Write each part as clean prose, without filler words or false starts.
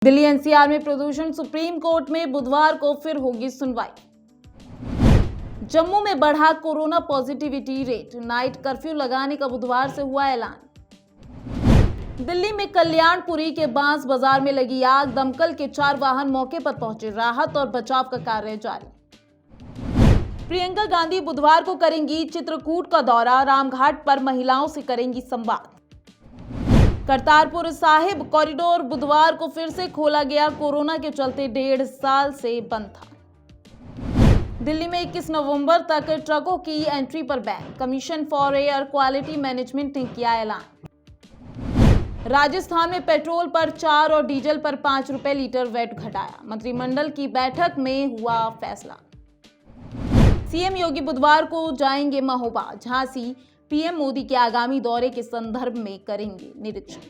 Delhi NCR में प्रदूषण, supreme court में बुधवार को फिर होगी सुनवाई। जम्मू में बढ़ा corona positivity rate, night curfew लगाने का बुधवार से हुआ ऐलान। दिल्ली में कल्याणपुरी के बांस बाजार में लगी आग, दमकल के 4 वाहन मौके पर पहुंचे, राहत और बचाव का कार्य जारी। प्रियंका गांधी बुधवार को करेंगी चित्रकूट का दौरा, रामघाट पर महिलाओं से करेंगी संवाद। करतारपुर साहिब कॉरिडोर बुधवार को फिर से खोला गया, कोरोना के चलते 1.5 साल से बंद था। दिल्ली में 21 नवंबर तक ट्रकों की एंट्री पर ban, commission for air quality management ने किया ऐलान। राजस्थान में पेट्रोल पर 4 और डीजल पर 5 रुपए लीटर वैट घटाया, मंत्रिमंडल की बैठक में हुआ फैसला। सीएम योगी बुधवार को जाएंगे महोबा, झांसी, पीएम मोदी के आगामी दौरे के संदर्भ में करेंगे निरीक्षण।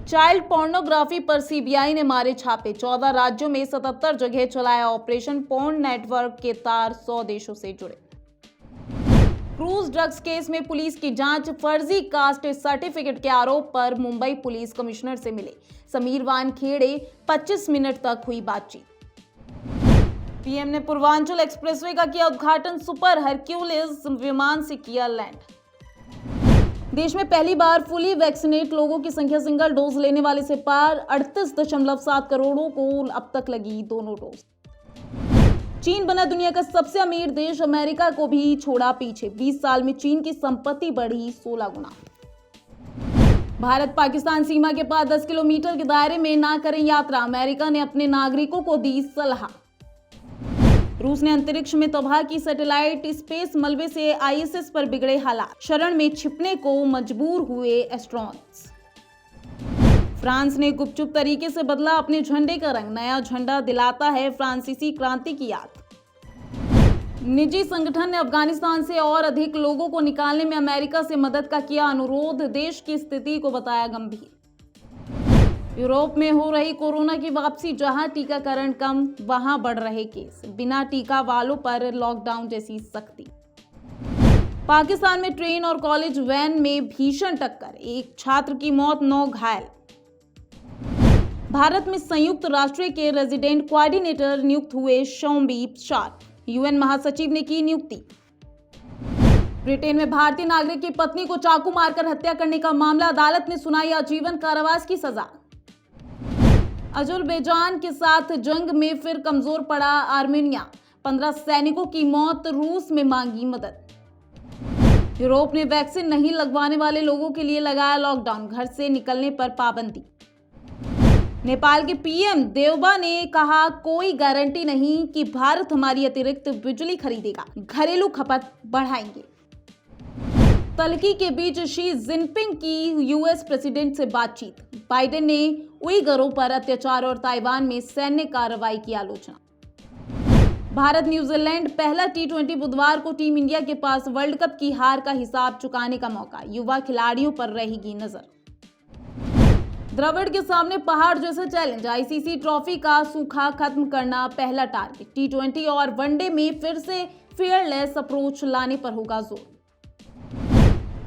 चाइल्ड पोर्नोग्राफी पर सीबीआई ने मारे छापे, 14 राज्यों में 77 जगह चलाया ऑपरेशन, पोर्न नेटवर्क के तार 100 देशों से जुड़े। क्रूज ड्रग्स केस में पुलिस की जांच, फर्जी कास्ट सर्टिफिकेट के आरोप पर मुंबई पुलिस कमिश्नर से मिले समीर वानखेड़े, 25 मिनट तक हुई बातचीत। पीएम ने पूर्वांचल एक्सप्रेसवे का किया उद्घाटन, सुपर हरक्यूलिस विमान से किया लैंड। देश में पहली बार फुली वैक्सीनेट लोगों की संख्या सिंगल डोज लेने वाले से पार, 38.7 करोड़ों को अब तक लगी दोनों डोज। चीन बना दुनिया का सबसे अमीर देश, अमेरिका को भी छोड़ा पीछे, 20 साल में चीन की संपत्ति बढ़ी 16 गुना। भारत पाकिस्तान सीमा के पास 10 किलोमीटर के दायरे में ना करें यात्रा, अमेरिका ने अपने नागरिकों को दी सलाह। रूस ने अंतरिक्ष में तबाह की सैटेलाइट, स्पेस मलबे से आईएसएस पर बिगड़े हालात, शरण में छिपने को मजबूर हुए एस्ट्रोनॉट्स। फ्रांस ने गुपचुप तरीके से बदला अपने झंडे का रंग, नया झंडा दिलाता है फ्रांसीसी क्रांति की याद। निजी संगठन ने अफगानिस्तान से और अधिक लोगों को निकालने में अमेरिका से मदद का किया अनुरोध, देश की स्थिति को बताया गंभीर। यूरोप में हो रही कोरोना की वापसी, जहां टीकाकरण कम वहां बढ़ रहे केस, बिना टीका वालों पर लॉकडाउन जैसी सख्ती। पाकिस्तान में ट्रेन और कॉलेज वैन में भीषण टक्कर, 1 छात्र की मौत, 9 घायल। भारत में संयुक्त राष्ट्र के रेजिडेंट कोऑर्डिनेटर नियुक्त हुए शौम्बी शार्प, यूएन महासचिव ने की नियुक्ति। ब्रिटेन में भारतीय नागरिक की पत्नी को चाकू मारकर हत्या करने का मामला, अदालत ने सुनाई आजीवन कारावास की सजा। अजरबैजान के साथ जंग में फिर कमजोर पड़ा आर्मेनिया, 15 सैनिकों की मौत, रूस में मांगी मदद। यूरोप ने वैक्सीन नहीं लगवाने वाले लोगों के लिए लगाया लॉकडाउन, घर से निकलने पर पाबंदी। नेपाल के पीएम देवबा ने कहा, कोई गारंटी नहीं कि भारत हमारी अतिरिक्त बिजली खरीदेगा, घरेलू खपत बढ़ाएंगे। तल्खी के बीच शी जिनपिंग की यूएस प्रेसिडेंट से बातचीत, बाइडेन ने उइगरों पर अत्याचार और ताइवान में सैन्य कार्रवाई की आलोचना। भारत न्यूजीलैंड पहला T20 बुधवार को टीम इंडिया के पास वर्ल्ड कप की हार का हिसाब चुकाने का मौका, युवा खिलाड़ियों पर रहेगी नजर। द्रविड़ के सामने पहाड़ जैसा चैलेंज, आईसीसी ट्रॉफी का सूखा खत्म करना पहला टारगेट, T20 और वनडे में फिर से फेयरलेस अप्रोच लाने पर होगा जोर।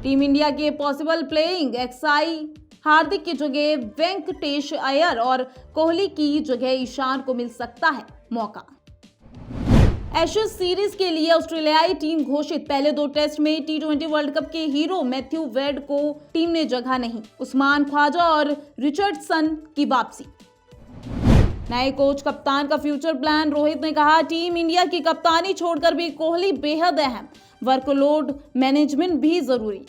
टीम इंडिया के पॉसिबल प्लेइंग एक्साई, हार्दिक की जगह वेंकटेश अय्यर और कोहली की जगह ईशान को मिल सकता है मौका। एशेज सीरीज के लिए ऑस्ट्रेलियाई टीम घोषित, पहले 2 टेस्ट में T20 वर्ल्ड कप के हीरो मैथ्यू वेड को टीम ने जगह नहीं, उस्मान ख्वाजा और रिचर्डसन की वापसी। नए कोच कप्तान का फ्यूचर प्लान, रोहित ने कहा, टीम इंडिया की कप्तानी छोड़कर भी कोहली बेहद अहम, वर्कलोड मैनेजमेंट भी जरूरी।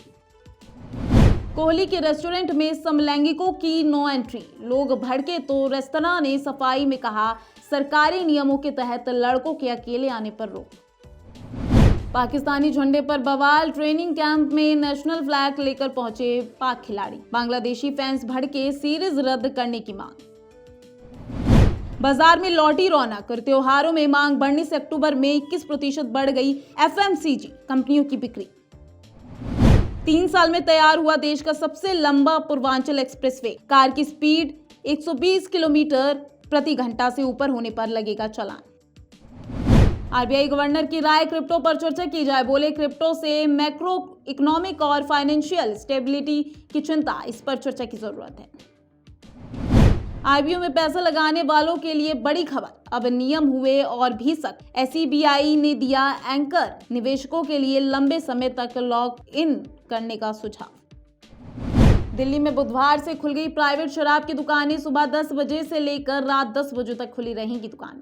कोहली के रेस्टोरेंट में समलैंगिकों की नो एंट्री, लोग भड़के तो रेस्तरां ने सफाई में कहा, सरकारी नियमों के तहत लड़कों के अकेले आने पर रोक। पाकिस्तानी झंडे पर बवाल, ट्रेनिंग कैंप में नेशनल फ्लैग लेकर पहुंचे पाक खिलाड़ी, बांग्लादेशी फैंस भड़के, सीरीज रद्द करने की मांग। बाजार में लौटी रौनक, त्योहारों में मांग बढ़ने से अक्टूबर में 21% बढ़ गई एफएमसीजी कंपनियों की बिक्री। 3 साल में तैयार हुआ देश का सबसे लंबा पूर्वांचल एक्सप्रेसवे, कार की स्पीड 120 किलोमीटर प्रति घंटा से ऊपर होने पर लगेगा चालान। आरबीआई गवर्नर की राय, क्रिप्टो पर चर्चा की जाए, बोले क्रिप्टो से मैक्रो इकोनॉमिक और फाइनेंशियल स्टेबिलिटी की चिंता, इस पर चर्चा की जरूरत है। आईपीओ में पैसा लगाने वालों के लिए बड़ी खबर, अब नियम हुए और भी सख्त। एसईबीआई ने दिया एंकर निवेशकों के लिए लंबे समय तक लॉक इन करने का सुझाव। दिल्ली में बुधवार से खुल गई प्राइवेट शराब की दुकानें। सुबह 10 बजे से लेकर रात 10 बजे तक खुली रहेंगी दुकानें।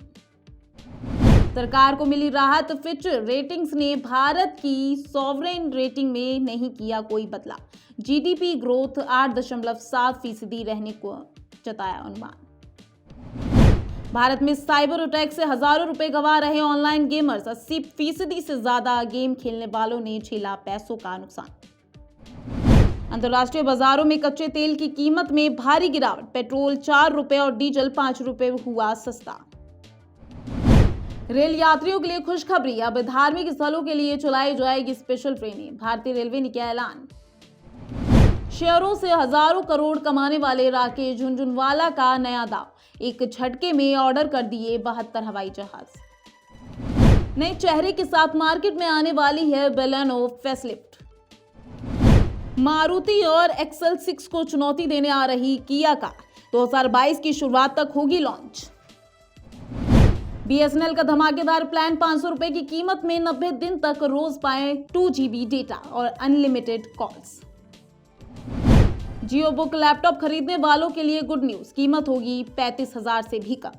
सरकार को मिली राहत। फिच रेटिंग्स ने भारत की सॉवरेन रेटिंग में नहीं किया कोई बदलाव। जीडीपी ग्रोथ 8.7% रहने को जताया अनुमान। भारत में साइबर अटैक से हजारों रुपए गंवा रहे ऑनलाइन गेमर्स। 80% से ज्यादा गेम खेलने वालों ने झेला पैसों का नुकसान। अंतर्राष्ट्रीय बाजारों में कच्चे तेल की कीमत में भारी गिरावट। पेट्रोल 4 रुपए और डीजल 5 रुपए हुआ सस्ता। रेल यात्रियों के लिए खुशखबरी, अब धार्मिक स्थलों के लिए चलाई जाएगी स्पेशल ट्रेनें। भारतीय रेलवे ने किया ऐलान। शेयरों से हजारों करोड़ कमाने वाले राकेश झुनझुनवाला का नया दांव। एक झटके में ऑर्डर कर दिए 72 हवाई जहाज। नए चेहरे के साथ मार्केट में आने वाली है बेलेनो फेसलिफ्ट। मारुति और एक्सेल 6 को चुनौती देने आ रही किया कार। 2022 की शुरुआत तक होगी लॉन्च। बीएसएनएल का धमाकेदार प्लान। 500 रुपए की कीमत में 90 दिन तक रोज पाएं 2 GB डेटा और अनलिमिटेड कॉल्स। जियो बुक लैपटॉप खरीदने वालों के लिए गुड न्यूज, कीमत होगी 35,000 से भी कम।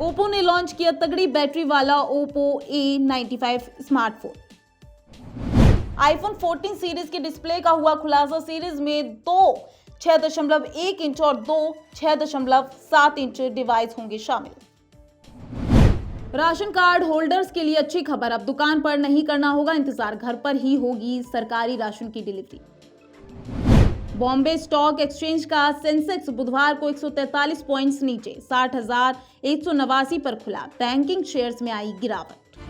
ओप्पो ने लॉन्च किया तगड़ी बैटरी वाला Oppo A95 smartphone. IPhone 14 series के डिस्प्ले का हुआ खुलासा। सीरीज में 2 6.1 इंच और 2 6.7 इंच डिवाइस होंगे शामिल। राशन कार्ड होल्डर्स के लिए अच्छी खबर, अब दुकान पर नहीं करना होगा इंतजार, घर पर ही होगी सरकारी राशन की डिलीवरी। बॉम्बे स्टॉक एक्सचेंज का सेंसेक्स बुधवार को 143 पॉइंट्स नीचे 60,189 पर खुला। बैंकिंग शेयर्स में आई गिरावट।